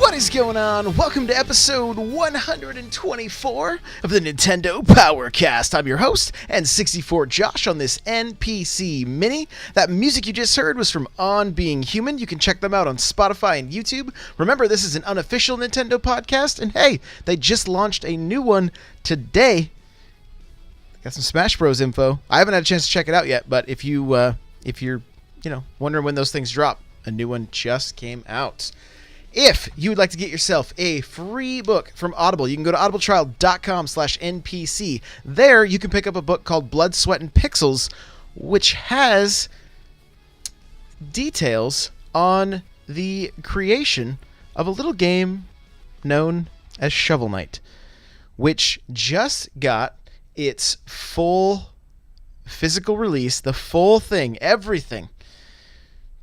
What is going on? Welcome to episode 124 of the Nintendo Powercast. I'm your host, N64 Josh, on this NPC Mini. That music you just heard was from On Being Human. You can check them out on Spotify and YouTube. Remember, this is an unofficial Nintendo podcast, and hey, they just launched a new one today. Got some Smash Bros. Info. I haven't had a chance to check it out yet, but if you're wondering when those things drop, a new one just came out. If you would like to get yourself a free book from Audible, you can go to audibletrial.com/NPC. There, you can pick up a book called Blood, Sweat, and Pixels, which has details on the creation of a little game known as Shovelknight, which just got its full physical release, the full thing, everything,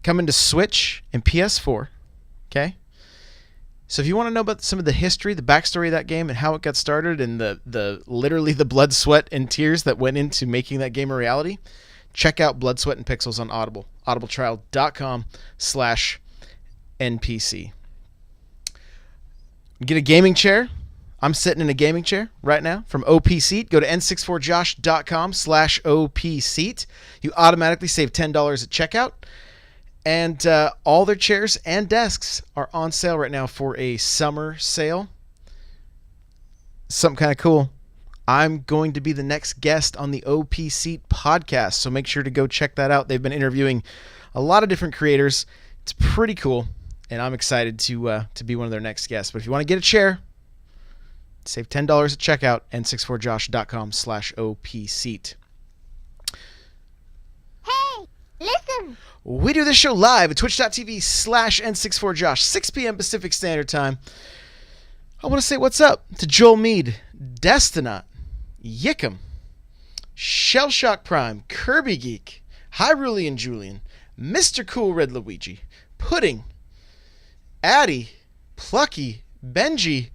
coming to Switch and PS4, okay? So if you want to know about some of the history, the backstory of that game and how it got started and the literally the blood, sweat, and tears that went into making that game a reality, check out Blood, Sweat, and Pixels on Audible, audibletrial.com/NPC. Get a gaming chair. I'm sitting in a gaming chair right now from OP Seat. Go to n64josh.com/OP Seat. You automatically save $10 at checkout. And all their chairs and desks are on sale right now for a summer sale. Something kind of cool. I'm going to be the next guest on the OP Seat podcast, so make sure to go check that out. They've been interviewing a lot of different creators. It's pretty cool, and I'm excited to be one of their next guests. But if you want to get a chair, save $10 at checkout, n64josh.com/OP Seat. Hey, listen! We do this show live at twitch.tv/N64Josh, 6 p.m. Pacific Standard Time. I want to say what's up to Joel Mead, Destinot, Yickum, Shellshock Prime, Kirby Geek, Hyrulean Julian, Mr. Cool Red Luigi, Pudding, Addy, Plucky, Benji.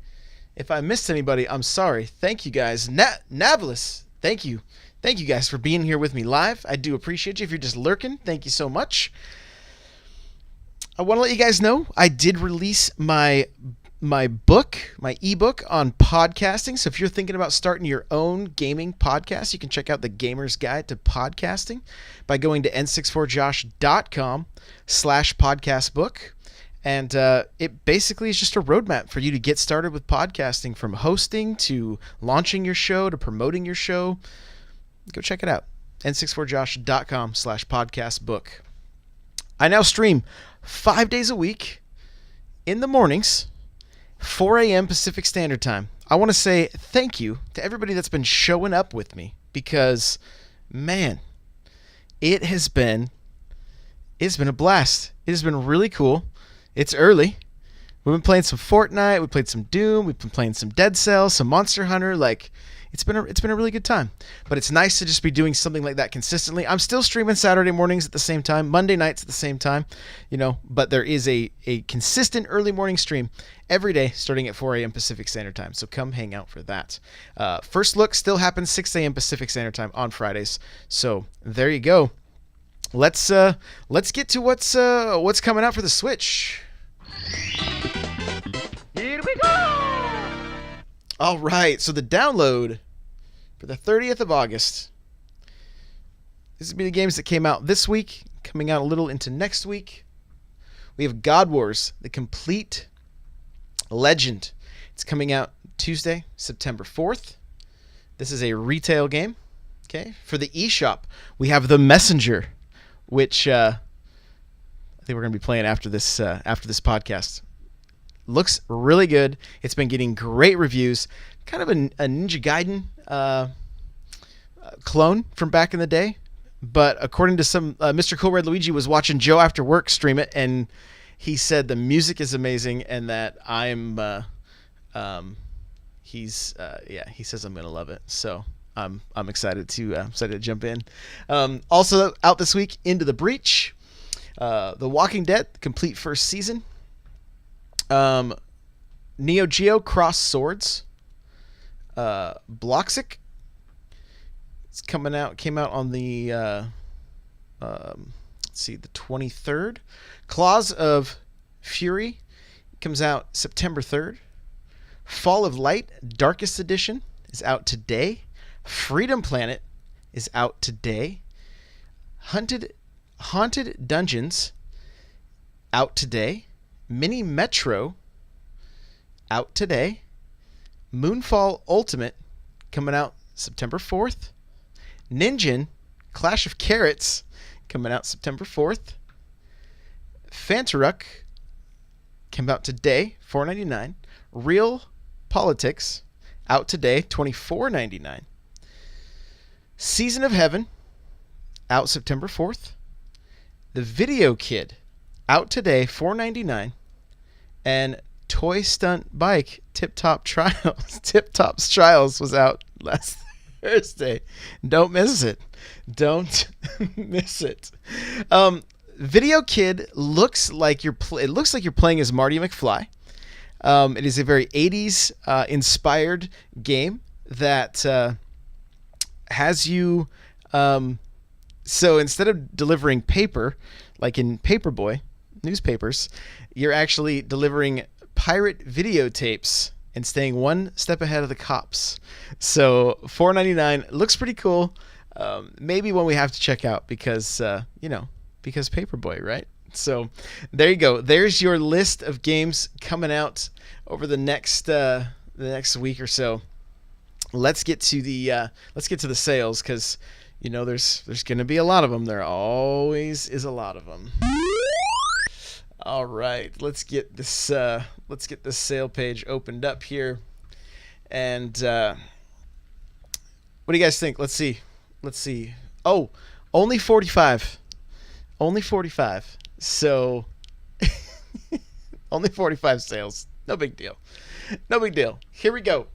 If I missed anybody, I'm sorry. Thank you guys. Navalis, thank you. Thank you guys for being here with me live. I do appreciate you. If you're just lurking, thank you so much. I want to let you guys know I did release my book, my ebook on podcasting. So if you're thinking about starting your own gaming podcast, you can check out the Gamer's Guide to Podcasting by going to n64josh.com/podcastbook. And it basically is just a roadmap for you to get started with podcasting, from hosting to launching your show to promoting your show. Go check it out. n64josh.com/podcastbook. I now stream 5 days a week in the mornings, 4 a.m. Pacific Standard Time. I want to say thank you to everybody that's been showing up with me because, man, it's been a blast. It has been really cool. It's early. We've been playing some Fortnite. We played some Doom. We've been playing some Dead Cells, some Monster Hunter. It's been a really good time. But it's nice to just be doing something like that consistently. I'm still streaming Saturday mornings at the same time, Monday nights at the same time, but there is a consistent early morning stream every day starting at 4 a.m. Pacific Standard Time. So come hang out for that. First Look still happens 6 a.m. Pacific Standard Time on Fridays. So there you go. Let's get to what's coming out for the Switch. Here we go! All right, so the download for the 30th of August. This is going to be the games that came out this week, coming out a little into next week. We have God Wars, the Complete Legend. It's coming out Tuesday, September 4th. This is a retail game. Okay, for the eShop, we have The Messenger, which I think we're going to be playing after this podcast. Looks really good. It's been getting great reviews. Kind of a Ninja Gaiden clone from back in the day. But according to some, Mr. Cool Red Luigi was watching Joe After Work stream it, and he said the music is amazing and that he says I'm going to love it. So I'm excited to jump in. Also out this week, Into the Breach, The Walking Dead, complete first season. Neo Geo Cross Swords, Bloxic. It's came out on the the 23rd. Claws of Fury, comes out September 3rd. Fall of Light Darkest Edition is out today. Freedom Planet is out today. Haunted Dungeons out today. Mini Metro out today. Moonfall Ultimate coming out September 4th. Ninjin Clash of Carrots coming out September 4th. Fantaruk came out today, $4.99. Real Politics out today, $24.99. Season of Heaven out September 4th. The Video Kid out today, $4.99. And Toy Stunt Bike Tip Top's Trials was out last Thursday. Don't miss it. Don't miss it. Video Kid looks like you're playing as Marty McFly. It is a very 80s inspired game that has you. So instead of delivering paper, like in Paperboy newspapers, you're actually delivering pirate videotapes and staying one step ahead of the cops. So $4.99 looks pretty cool. Maybe one we have to check out because Paperboy, right? So there you go. There's your list of games coming out over the next week or so. Let's get to the sales because there's going to be a lot of them. There always is a lot of them. All right, let's get this sale page opened up here, and what do you guys think? Let's see. Oh, only 45. Only 45. So only 45 sales. No big deal. Here we go.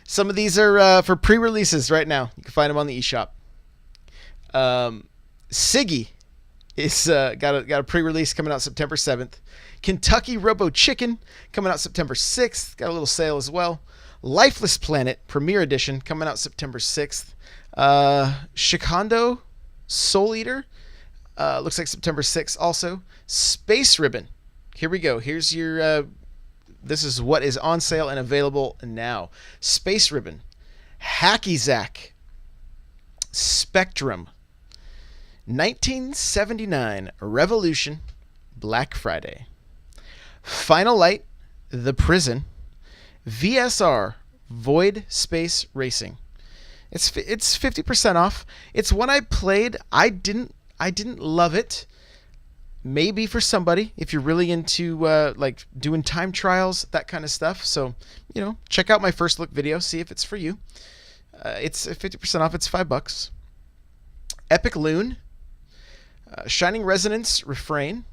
Some of these are for pre-releases right now. You can find them on the eShop. Siggy is got a pre-release coming out September 7th. Kentucky Robo Chicken coming out September 6th. Got a little sale as well. Lifeless Planet Premier Edition coming out September 6th. Shikondo Soul Eater looks like September 6th also. Space Ribbon. Here we go. Here's your this is what is on sale and available now. Space Ribbon. Hacky Zack. Spectrum. 1979 Revolution Black Friday. Final Light The Prison. VSR Void Space Racing. It's 50% off. It's one I played. I didn't love it. Maybe for somebody if you're really into like doing time trials, that kind of stuff. So check out my first look video, see if it's for you. It's 50% off. It's $5. Epic Loon. Shining Resonance Refrain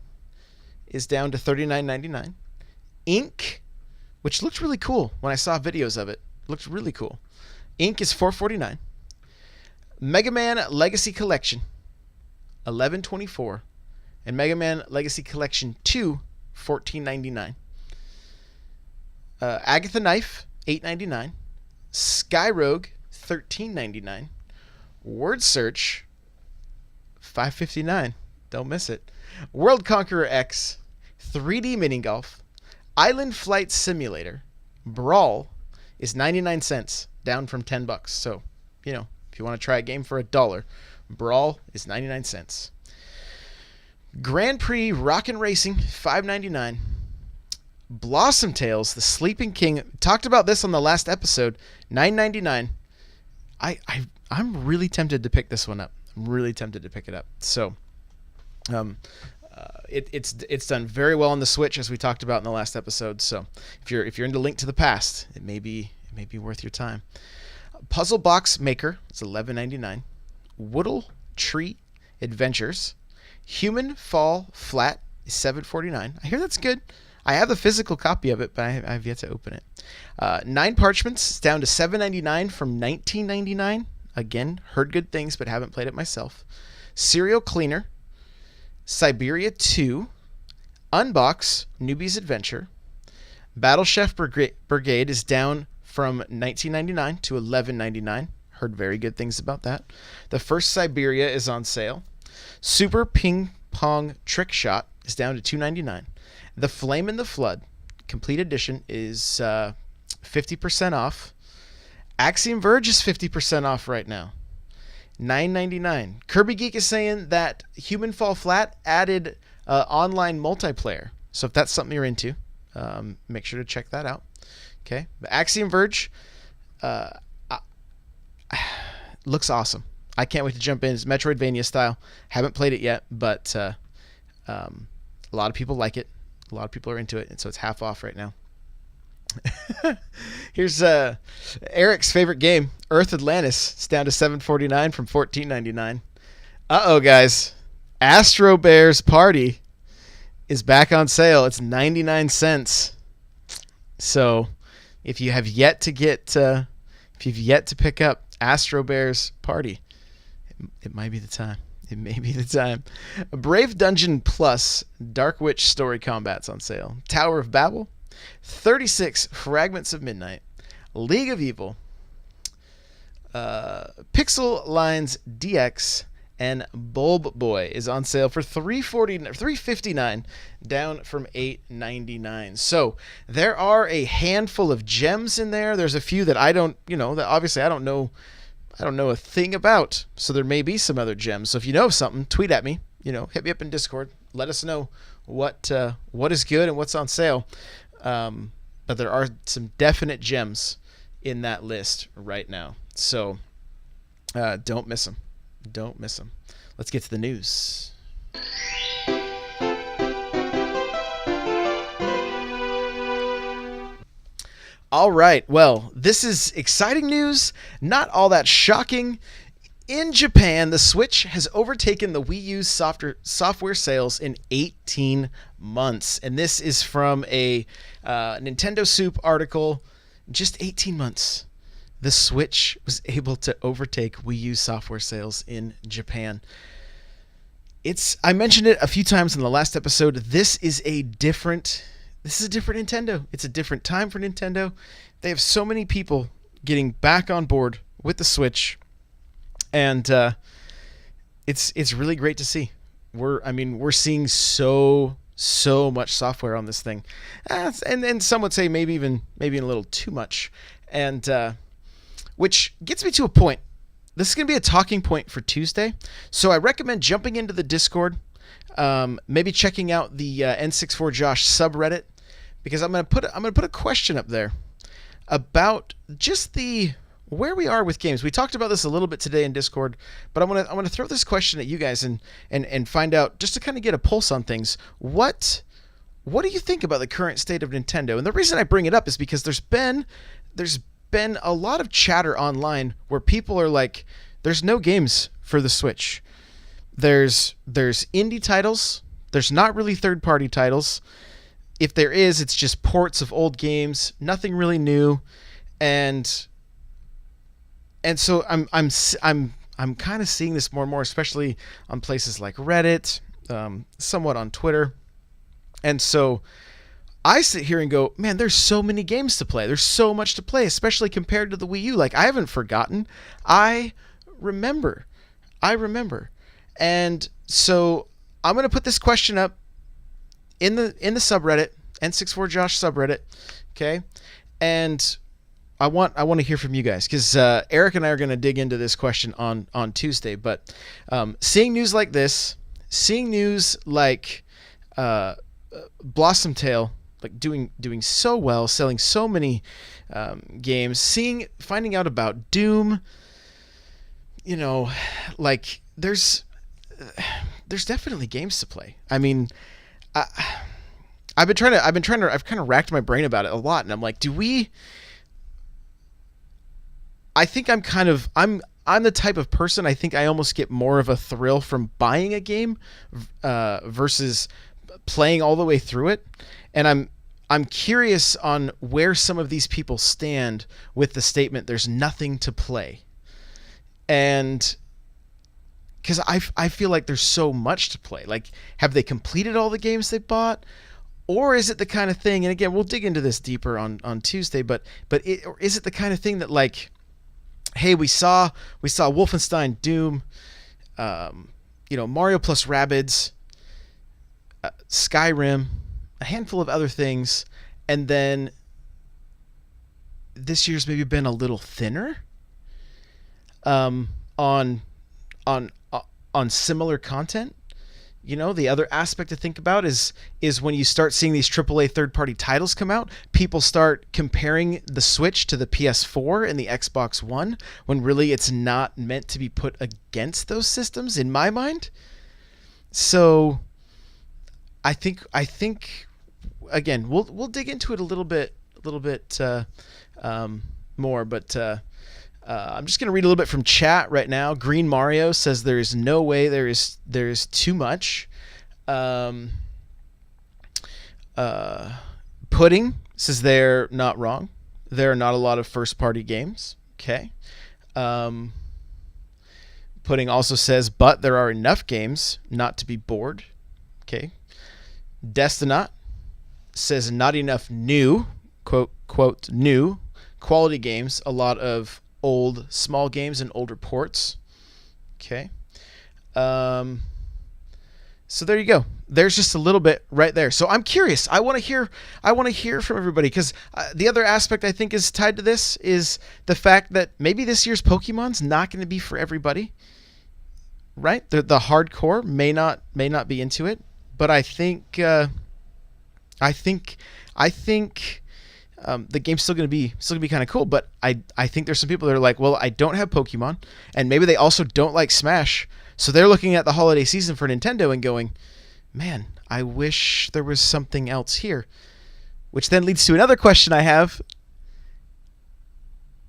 is down to $39.99. Ink, which looked really cool when I saw videos of it. Looked really cool. Ink is $4.49. Mega Man Legacy Collection, $11.24. And Mega Man Legacy Collection 2, $14.99. Agatha Knife, $8.99. Sky Rogue, $13.99. Word Search, $5.59. Don't miss it. World Conqueror X, 3D Mini Golf, Island Flight Simulator, Brawl is 99 cents, down from $10. So, if you want to try a game for $1, Brawl is 99 cents. Grand Prix Rockin' Racing, $5.99. Blossom Tales, The Sleeping King. Talked about this on the last episode, $9.99. I'm really tempted to pick this one up. I'm really tempted to pick it up. So, it's done very well on the Switch, as we talked about in the last episode. So, if you're into Link to the Past, it may be worth your time. Puzzle Box Maker is $11.99. Woodle Tree Adventures. Human Fall Flat is $7.49. I hear that's good. I have a physical copy of it, but I have yet to open it. 9 Parchments is down to $7.99 from $19.99. Again, heard good things, but haven't played it myself. Serial Cleaner. Siberia 2. Unbox Newbie's Adventure. Battle Chef Brigade is down from $19.99 to $11.99. Heard very good things about that. The First Siberia is on sale. Super Ping Pong Trick Shot is down to $2.99. The Flame in the Flood Complete Edition is 50% off. Axiom Verge is 50% off right now. $9.99. Kirby Geek is saying that Human Fall Flat added online multiplayer. So if that's something you're into, make sure to check that out. Okay. The Axiom Verge looks awesome. I can't wait to jump in. It's Metroidvania style. Haven't played it yet, but a lot of people like it. A lot of people are into it, and so it's half off right now. Here's Eric's favorite game, Earth Atlantis. It's down to $7.49 from $14.99. Uh-oh, guys. Astro Bears Party is back on sale. It's 99 cents. So if you have yet to pick up Astro Bears Party, it might be the time. It may be the time. Brave Dungeon Plus Dark Witch Story Combat's on sale. Tower of Babel, 36 Fragments of Midnight, League of Evil, Pixel Lines DX, and Bulb Boy is on sale for $3.59, down from $8.99. So there are a handful of gems in there. There's a few that I don't, that obviously I don't know a thing about. So there may be some other gems. So if you know something, tweet at me. Hit me up in Discord. Let us know what is good and what's on sale. But there are some definite gems in that list right now. So don't miss them. Don't miss them. Let's get to the news. All right. Well, this is exciting news. Not all that shocking. In Japan, the Switch has overtaken the Wii U's software sales in 18 months. And this is from a Nintendo Soup article. Just 18 months. The Switch was able to overtake Wii U software sales in Japan. I mentioned it a few times in the last episode. This is a different Nintendo. It's a different time for Nintendo. They have so many people getting back on board with the Switch, and it's really great to see. We're seeing so much software on this thing, and some would say maybe even a little too much, and which gets me to a point. This is going to be a talking point for Tuesday, so I recommend jumping into the Discord, maybe checking out the N64Josh subreddit, because I'm going to put a question up there about just where we are with games. We talked about this a little bit today in Discord, but I want to throw this question at you guys and find out, just to kind of get a pulse on things. What do you think about the current state of Nintendo? And the reason I bring it up is because there's been a lot of chatter online where people are like, there's no games for the Switch. There's indie titles. There's not really third-party titles. If there is, it's just ports of old games, nothing really new. And so I'm kind of seeing this more and more, especially on places like Reddit, somewhat on Twitter. And so I sit here and go, man, there's so many games to play. There's so much to play, especially compared to the Wii U. Like, I haven't forgotten. I remember. And so I'm going to put this question up in the subreddit, N64Josh subreddit, okay? And I want to hear from you guys, because Eric and I are going to dig into this question on Tuesday. But seeing news like this, seeing news like Blossom Tale, like doing so well, selling so many games, finding out about Doom, like there's definitely games to play. I mean, I've kind of racked my brain about it a lot, and I'm like, I think I'm the type of person, I think I almost get more of a thrill from buying a game versus playing all the way through it. And I'm curious on where some of these people stand with the statement, there's nothing to play. And because I feel like there's so much to play. Like, have they completed all the games they bought? Or is it the kind of thing, and again, we'll dig into this deeper on Tuesday, or is it the kind of thing that, like, hey, we saw Wolfenstein, Doom, Mario plus Rabbids, Skyrim, a handful of other things, And then this year's maybe been a little thinner on similar content. You know, the other aspect to think about is when you start seeing these AAA third-party titles come out, people start comparing the Switch to the PS4 and the Xbox One, when really it's not meant to be put against those systems, in my mind. So I think again, we'll dig into it a little bit more, but I'm just going to read a little bit from chat right now. Green Mario says there is no way there is too much. Pudding says they're not wrong. There are not a lot of first-party games. Okay. Pudding also says, but there are enough games not to be bored. Okay. Destinat says not enough new, quote, new quality games. A lot of old small games and older ports. Okay. So there you go. There's just a little bit right there. So I'm curious. I want to hear from everybody, because the other aspect I think is tied to this is the fact that maybe this year's Pokemon's not going to be for everybody. Right? The hardcore may not be into it, but I think the game's still gonna be kind of cool. But I think there's some people that are like, well, I don't have Pokemon, and maybe they also don't like Smash, so they're looking at the holiday season for Nintendo and going, man, I wish there was something else here. Which then leads to another question I have: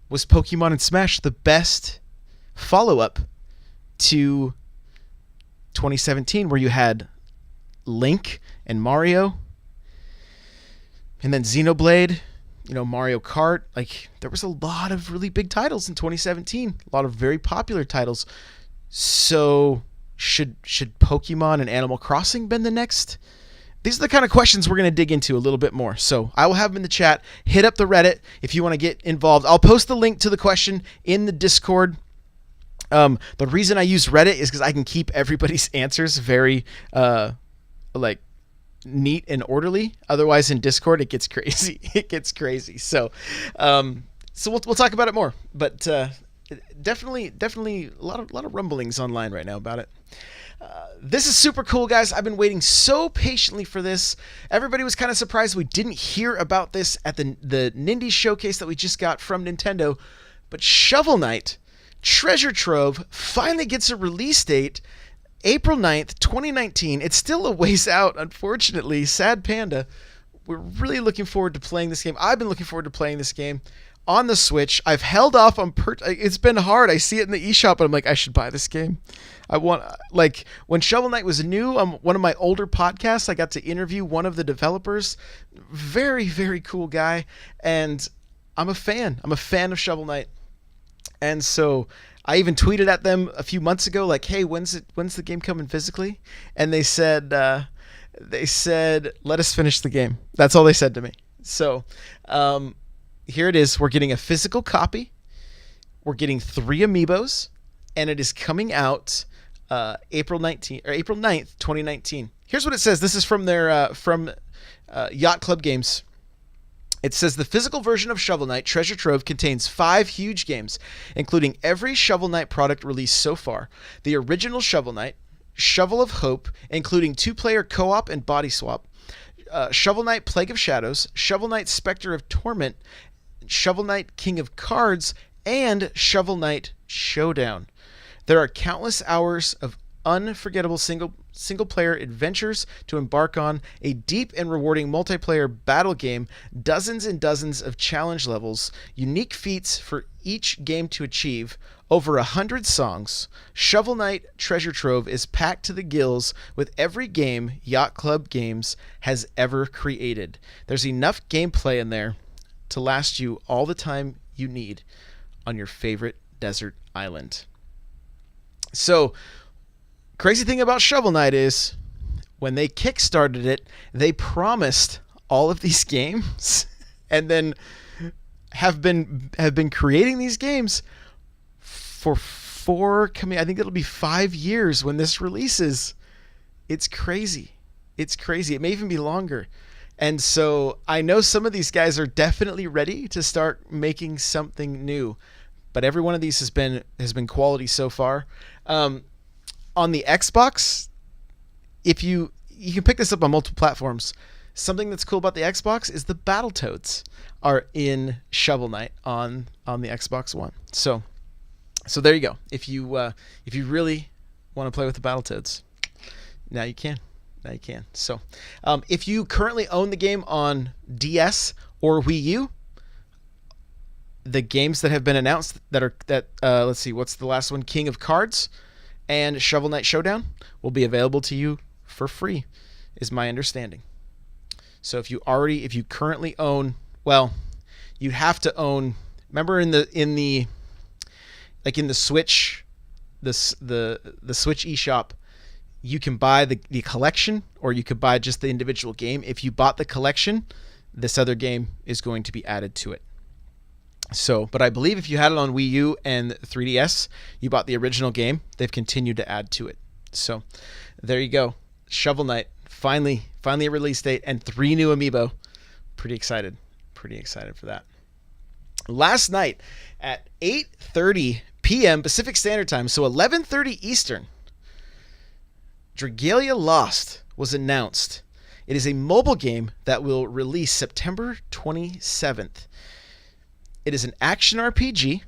was Pokemon and Smash the best follow-up to 2017, where you had Link and Mario, and then Xenoblade, Mario Kart? Like, there was a lot of really big titles in 2017, a lot of very popular titles. So should Pokemon and Animal Crossing been the next? These are the kind of questions we're going to dig into a little bit more. So I will have them in the chat. Hit up the Reddit if you want to get involved. I'll post the link to the question in the Discord. The reason I use Reddit is because I can keep everybody's answers very neat and orderly. Otherwise, in Discord, it gets crazy. So we'll talk about it more. But definitely a lot of rumblings online right now about it. This is super cool, guys. I've been waiting so patiently for this. Everybody was kind of surprised we didn't hear about this at the Nindy showcase that we just got from Nintendo. But Shovelknight Treasure Trove finally gets a release date, April 9th, 2019. It's still a ways out, unfortunately. Sad Panda. We're really looking forward to playing this game. I've been looking forward to playing this game on the Switch. I've held off on it's been hard. I see it in the eShop, and I'm like, I should buy this game. I want, like, when Shovel Knight was new, on one of my older podcasts, I got to interview one of the developers. Very, very cool guy, and I'm a fan. I'm a fan of Shovel Knight. And so I even tweeted at them a few months ago, like, hey, when's the game coming physically? And they said, let us finish the game. That's all they said to me. So here it is. We're getting a physical copy. We're getting 3 amiibos, and it is coming out April 9th, 2019. Here's what it says. This is from their Yacht Club Games. It says the physical version of Shovel Knight Treasure Trove contains 5 huge games, including every Shovel Knight product released so far. The original Shovel Knight, Shovel of Hope, including 2-player co-op and body swap, Shovel Knight Plague of Shadows, Shovel Knight Spectre of Torment, Shovel Knight King of Cards, and Shovel Knight Showdown. There are countless hours of unforgettable single-player adventures to embark on, a deep and rewarding multiplayer battle game, dozens and dozens of challenge levels, unique feats for each game to achieve, over 100 songs. Shovel Knight Treasure Trove is packed to the gills with every game Yacht Club Games has ever created. There's enough gameplay in there to last you all the time you need on your favorite desert island. So, crazy thing about Shovel Knight is, when they kickstarted it, they promised all of these games, and then have been creating these games for I think it'll be 5 years when this releases. It's crazy. It may even be longer. And so I know some of these guys are definitely ready to start making something new, but every one of these has been quality so far. On the Xbox, if you can pick this up on multiple platforms. Something that's cool about the Xbox is the Battletoads are in Shovelknight on the Xbox One. So there you go. If you really want to play with the Battletoads, now you can. So if you currently own the game on DS or Wii U, the games that have been announced let's see, what's the last one? King of Cards and Shovel Knight Showdown will be available to you for free, is my understanding. So if you currently own, well, you have to own. Remember in the Switch, the Switch eShop, you can buy the collection, or you could buy just the individual game. If you bought the collection, this other game is going to be added to it. So, but I believe if you had it on Wii U and 3DS, you bought the original game, they've continued to add to it. So there you go. Shovel Knight, finally a release date and 3 new amiibo. Pretty excited for that. Last night at 8:30 p.m. Pacific Standard Time, so 11:30 Eastern, Dragalia Lost was announced. It is a mobile game that will release September 27th. It is an action RPG.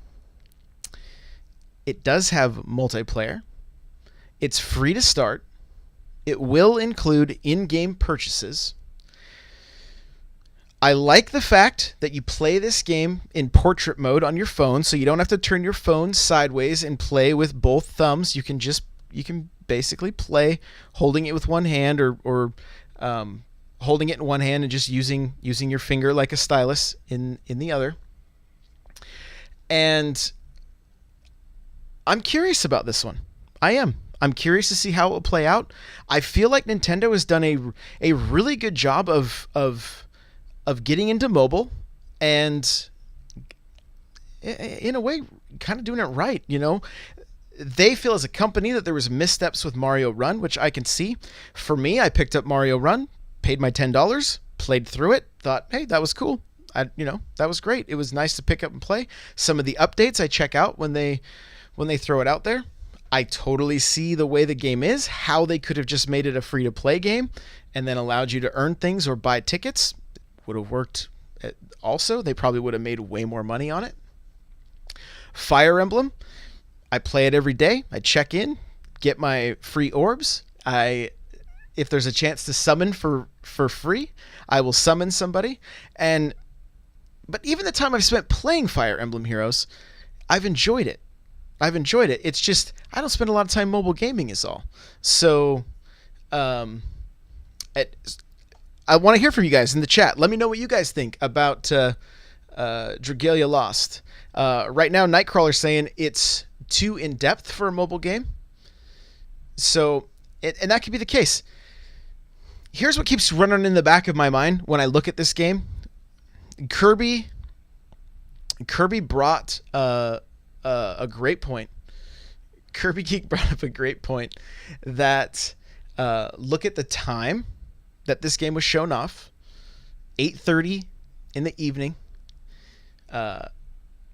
It does have multiplayer. It's free to start. It will include in-game purchases. I like the fact that you play this game in portrait mode on your phone, so you don't have to turn your phone sideways and play with both thumbs. You can basically play holding it with one hand, or holding it in one hand and just using your finger like a stylus in the other. And I'm curious about this one. I'm curious to see how it will play out. I feel like Nintendo has done a really good job of getting into mobile, and in a way kind of doing it right. They feel as a company that there was missteps with Mario Run, which I can see. For me, I picked up Mario Run, paid my $10, played through it, thought, hey, that was cool. That was great. It was nice to pick up and play. Some of the updates I check out when they throw it out there. I totally see the way the game is, how they could have just made it a free-to-play game and then allowed you to earn things or buy tickets. Would have worked also. They probably would have made way more money on it. Fire Emblem, I play it every day. I check in, get my free orbs. If there's a chance to summon for free, I will summon somebody. But even the time I've spent playing Fire Emblem Heroes, I've enjoyed it. It's just I don't spend a lot of time mobile gaming is all. So I want to hear from you guys in the chat. Let me know what you guys think about Dragalia Lost. Right now, Nightcrawler's saying it's too in-depth for a mobile game. So, and that could be the case. Here's what keeps running in the back of my mind when I look at this game. Kirby brought a great point. Kirby Geek brought up a great point that look at the time that this game was shown off. 8:30 in the evening,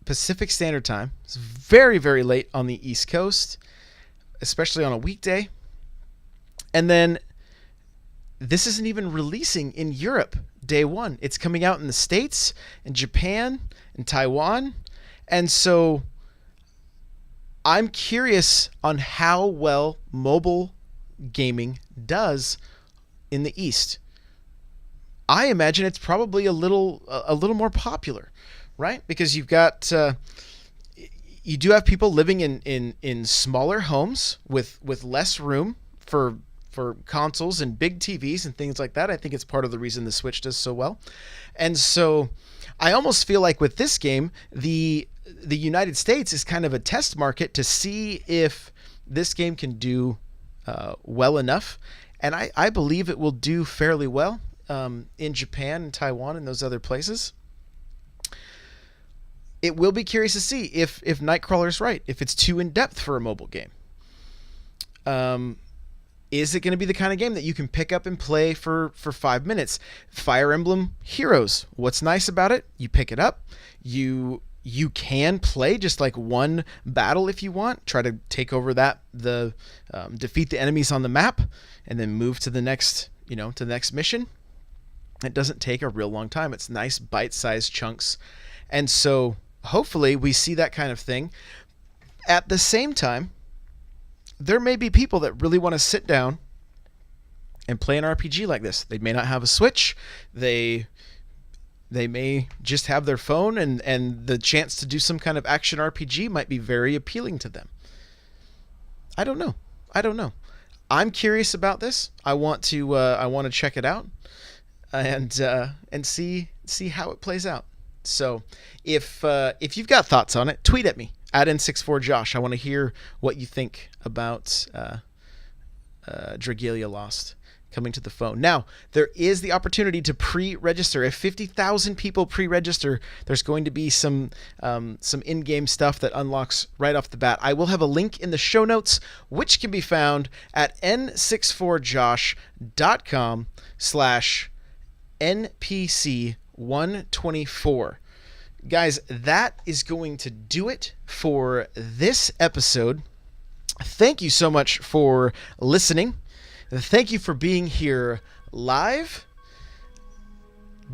Pacific Standard Time. It's very, very late on the East Coast, especially on a weekday. And then this isn't even releasing in Europe day one. It's coming out in the States, in Japan, in Taiwan. And so I'm curious on how well mobile gaming does in the East. I imagine it's probably a little more popular, right? Because you've got you do have people living in smaller homes with less room for consoles and big TVs and things like that. I think it's part of the reason the Switch does so well. And so I almost feel like with this game, the United States is kind of a test market to see if this game can do well enough. And I believe it will do fairly well in Japan and Taiwan and those other places. It will be curious to see if Nightcrawler's right, if it's too in-depth for a mobile game. Is it going to be the kind of game that you can pick up and play for 5 minutes? Fire Emblem Heroes. What's nice about it? You pick it up. You can play just like one battle if you want. Try to take over defeat the enemies on the map, and then move to the next, to the next mission. It doesn't take a real long time. It's nice bite-sized chunks. And so hopefully we see that kind of thing. At the same time, there may be people that really want to sit down and play an RPG like this. They may not have a Switch. They may just have their phone, and the chance to do some kind of action RPG might be very appealing to them. I don't know. I'm curious about this. I want to check it out and see how it plays out. So if you've got thoughts on it, tweet at me at N64Josh. I want to hear what you think about Dragalia Lost coming to the phone. Now, there is the opportunity to pre-register. If 50,000 people pre-register, there's going to be some in-game stuff that unlocks right off the bat. I will have a link in the show notes, which can be found at n64josh.com/NPC124. Guys, that is going to do it for this episode. Thank you so much for listening. Thank you for being here live.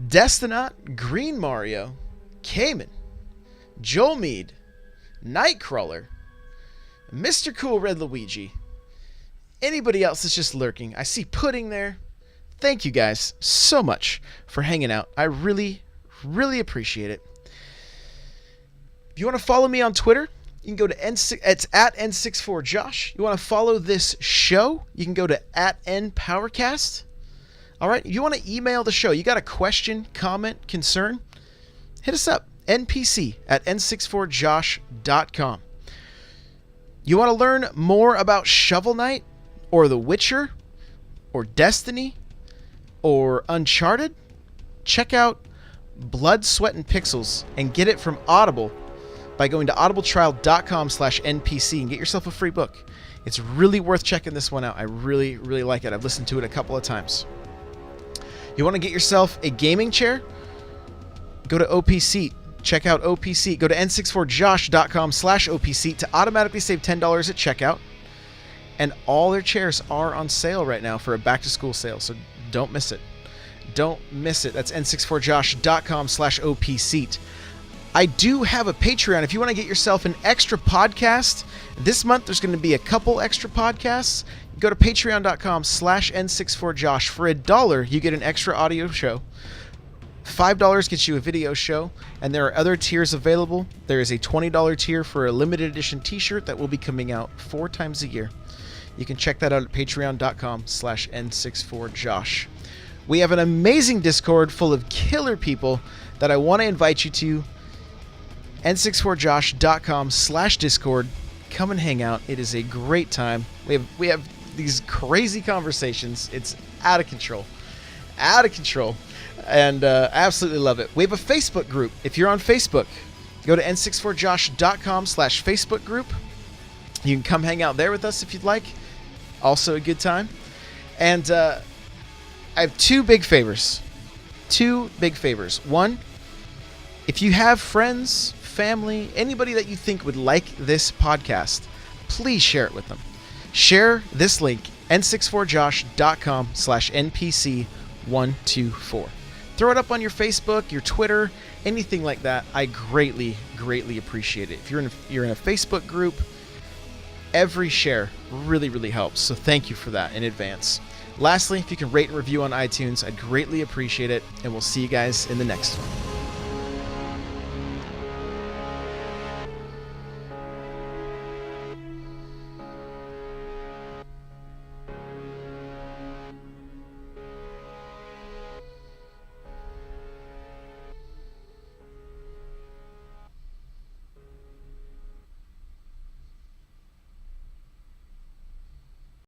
Destinot, Green Mario, Cayman, Joel Mead, Nightcrawler, Mr. Cool Red Luigi, anybody else that's just lurking. I see Pudding there. Thank you guys so much for hanging out. I really, really appreciate it. If you want to follow me on Twitter, you can go to it's at N64Josh. You want to follow this show, you can go to at NPowercast. All right. If you want to email the show, you got a question, comment, concern, hit us up. NPC at N64Josh.com. You want to learn more about Shovelknight or The Witcher or Destiny or Uncharted? Check out Blood, Sweat, and Pixels and get it from Audible by going to audibletrial.com/NPC and get yourself a free book. It's really worth checking this one out. I really, really like it. I've listened to it a couple of times. You want to get yourself a gaming chair? Go to OPSeat. Check out OPSeat. Go to n64josh.com/OPSeat to automatically save $10 at checkout. And all their chairs are on sale right now for a back-to-school sale, so don't miss it. Don't miss it. That's n64josh.com/OPSeat. I do have a Patreon. If you want to get yourself an extra podcast, this month there's going to be a couple extra podcasts. Go to patreon.com/N64Josh. For $1, you get an extra audio show. $5 gets you a video show, and there are other tiers available. There is a $20 tier for a limited edition t-shirt that will be coming out 4 times a year. You can check that out at patreon.com/N64Josh. We have an amazing Discord full of killer people that I want to invite you to. N64josh.com/Discord. Come and hang out. It is a great time. We have these crazy conversations. It's out of control. And I absolutely love it. We have a Facebook group. If you're on Facebook, go to n64josh.com/Facebook group. You can come hang out there with us if you'd like. Also a good time. And I have 2 big favors. 2 big favors. One, if you have friends, family, anybody that you think would like this podcast, please share it with them. Share this link, n64josh.com/NPC124. Throw it up on your Facebook, your Twitter, anything like that. I greatly, greatly appreciate it. If you're in a Facebook group, every share really, really helps. So thank you for that in advance. Lastly, if you can rate and review on iTunes, I'd greatly appreciate it. And we'll see you guys in the next one.